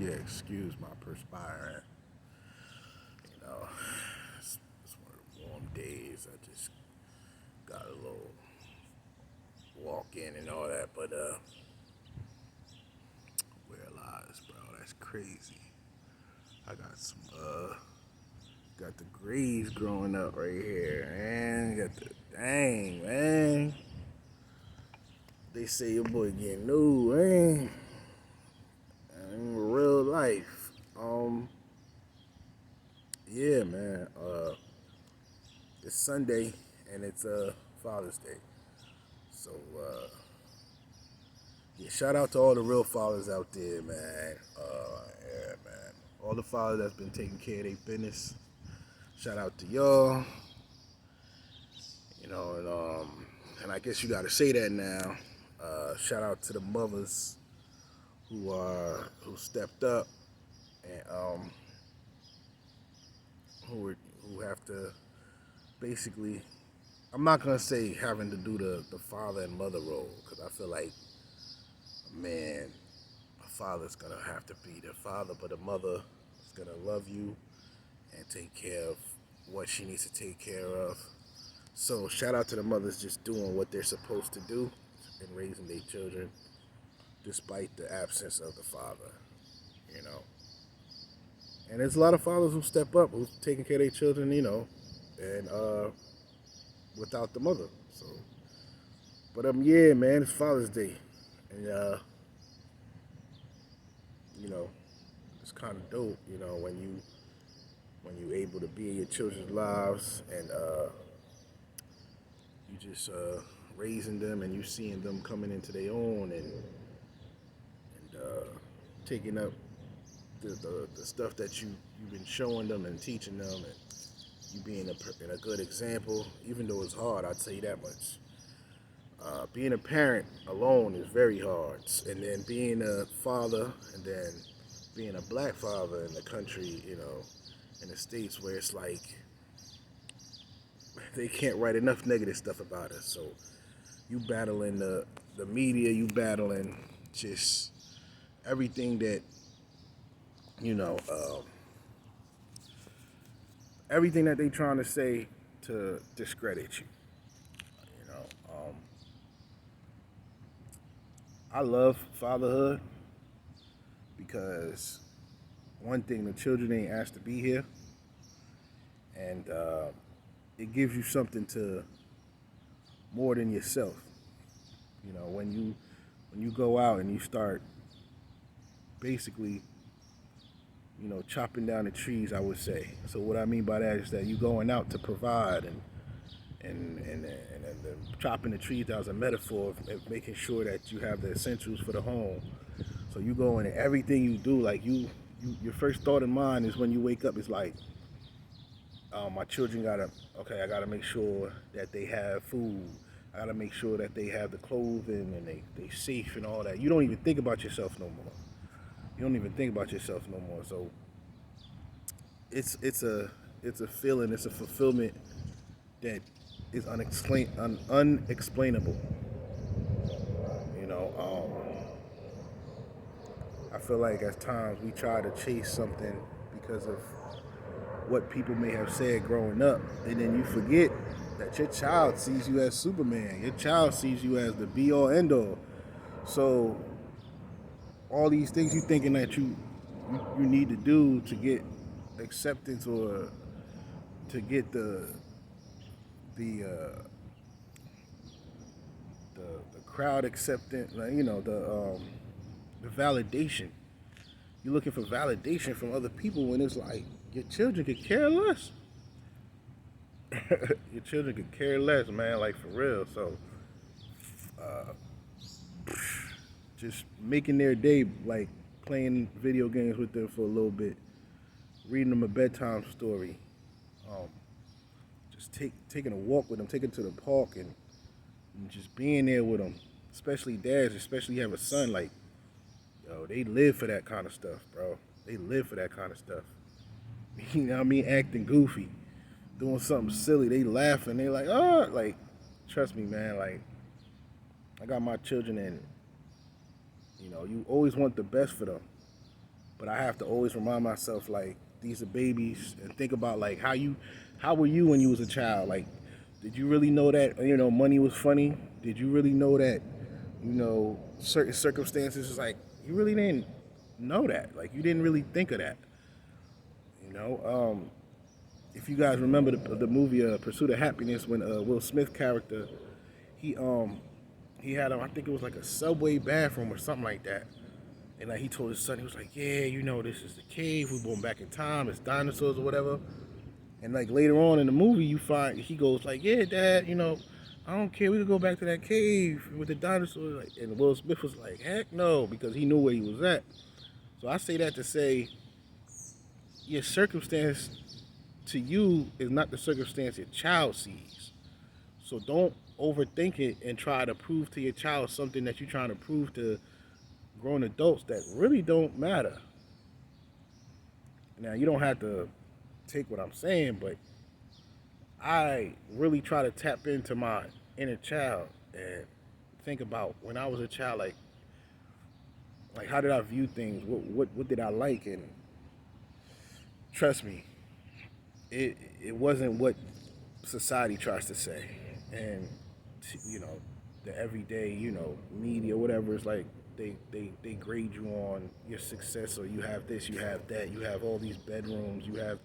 Yeah, excuse my perspiring. You know, it's one of the warm days. I just got a little walk in and all that, but where lies, bro? That's crazy. I got some got the grays growing up right here, man. Got the dang, man. They say your boy getting new, man. In real life. Yeah, man. It's Sunday and it's Father's Day. So yeah, shout out to all the real fathers out there, man. Yeah, man. All the fathers that's been taking care of their business. Shout out to y'all. You know, and I guess you got to say that now. Shout out to the mothers who stepped up and who have to basically. I'm not gonna say having to do the father and mother role because I feel like, man, a father's gonna have to be the father, but a mother is gonna love you and take care of what she needs to take care of. So shout out to the mothers just doing what they're supposed to do and raising their children despite the absence of the father, you know. And there's a lot of fathers who step up, who's taking care of their children, you know, and without the mother. So, but yeah, man, it's Father's Day, and you know, it's kind of dope, you know, when you able to be in your children's lives and you just raising them and you seeing them coming into their own and taking up the stuff that you've been showing them and teaching them and you being a good example, even though it's hard, I'd say that much. Being a parent alone is very hard, and then being a father, and then being a black father in the country, you know, in the states where it's like they can't write enough negative stuff about us. So you battling the media, you battling just everything that you know, everything that they trying to say to discredit you. You know, I love fatherhood because one thing, the children ain't asked to be here, and it gives you something to more than yourself. You know, when you go out and you start basically, you know, chopping down the trees, I would say. So what I mean by that is that you going out to provide and chopping the trees down as a metaphor of making sure that you have the essentials for the home. So you go in and everything you do, like your first thought in mind is when you wake up is like, my children I gotta make sure that they have food. I gotta make sure that they have the clothing and they safe and all that. You don't even think about yourself no more. You don't even think about yourself no more. So it's a feeling, it's a fulfillment that is unexplainable. You know, I feel like at times we try to chase something because of what people may have said growing up, and then you forget that your child sees you as Superman. Your child sees you as the be all end all. So all these things you thinking that you need to do to get acceptance or to get the uh, the crowd acceptance, like, you know, the validation. You're looking for validation from other people when it's like your children could care less. Your children could care less, man. Like for real. So just making their day, like playing video games with them for a little bit, reading them a bedtime story, um, just taking a walk with them, taking them to the park, and just being there with them. Especially dads, especially you have a son, like, yo, they live for that kind of stuff, bro. They live for that kind of stuff. You know what I mean? Acting goofy, doing something silly. They laughing. They like, oh, like, trust me, man. Like, I got my children, and you know, you always want the best for them. But I have to always remind myself like these are babies, and think about like how were you when you was a child? Like, did you really know that money was funny? Did you really know that certain circumstances is like you really didn't know that? Like you didn't really think of that. You know, if you guys remember the movie Pursuit of Happiness, when Will Smith character he he had I think it was like a subway bathroom or something like that. And like he told his son, he was like, "Yeah, this is the cave. We're going back in time. It's dinosaurs or whatever." And like later on in the movie, you find he goes like, "Yeah, Dad, I don't care. We could go back to that cave with the dinosaurs." Like, and Will Smith was like, "Heck no," because he knew where he was at. So I say that to say, your circumstance to you is not the circumstance your child sees. So don't overthink it and try to prove to your child something that you're trying to prove to grown adults that really don't matter. Now, you don't have to take what I'm saying, but I really try to tap into my inner child and think about when I was a child, like how did I view things? What did I like? And trust me, it wasn't what society tries to say, and you know the everyday media whatever is like they grade you on your success, or you have this, you have that, you have all these bedrooms, you have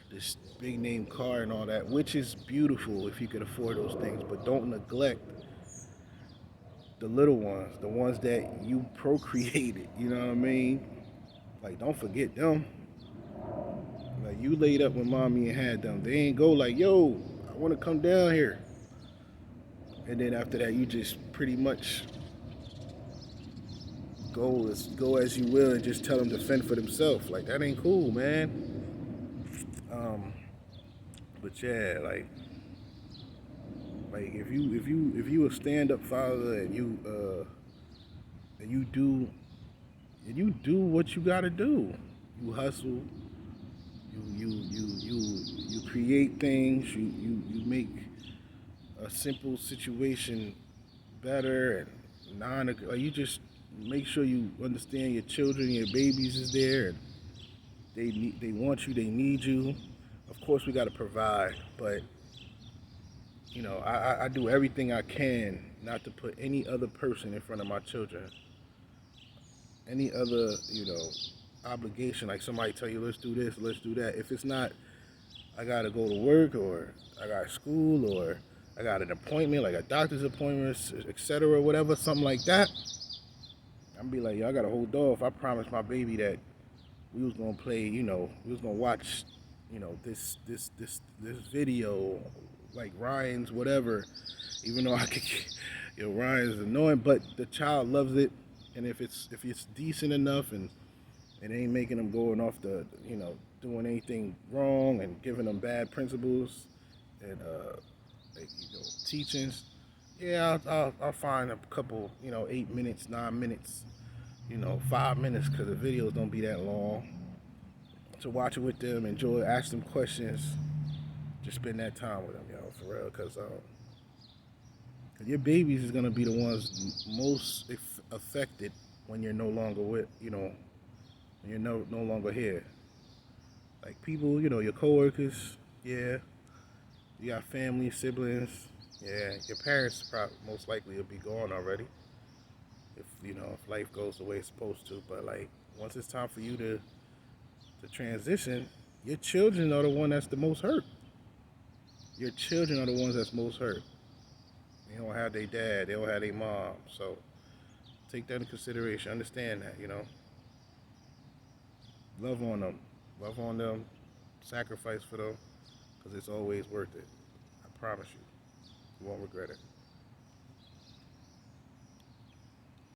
this big name car and all that, which is beautiful if you can afford those things, but don't neglect the little ones, the ones that you procreated. You know what I mean? Like, don't forget them. Like, you laid up with mommy and had them. They ain't go like, yo, I want to come down here. And then after that, you just pretty much go as you will and just tell them to fend for themselves. Like, that ain't cool, man. Um, but yeah, like if you a stand up father and you do what you gotta do. You hustle. You create things. You make a simple situation better, and you just make sure you understand your children, your babies is there, and they want you, they need you. Of course, we got to provide, but I do everything I can not to put any other person in front of my children, any other obligation. Like somebody tell you, let's do this, let's do that. If it's not, I gotta go to work, or I got school, or I got an appointment, like a doctor's appointment, etc., whatever, something like that. I'm be like, yo, I gotta hold off. I promised my baby that we was gonna play, we was gonna watch, this video, like Ryan's whatever. Even though I could, Ryan's annoying, but the child loves it, and if it's decent enough and it ain't making them going off the, doing anything wrong and giving them bad principles and like, teachings. Yeah, I'll find a couple, 8 minutes, 9 minutes, 5 minutes, because the videos don't be that long. To watch it with them, enjoy, ask them questions, just spend that time with them, for real. Because your babies is gonna be the ones most affected when you're no longer with, when you're no longer here. Like people, your coworkers, yeah. You got family, siblings, yeah. Your parents probably most likely will be gone already if life goes the way it's supposed to. But like once it's time for you to transition, your children are the one that's the most hurt. Your children are the ones that's most hurt. They don't have their dad, they don't have their mom. So take that into consideration. Understand that, love on them, sacrifice for them, because it's always worth it. I promise you, you won't regret it.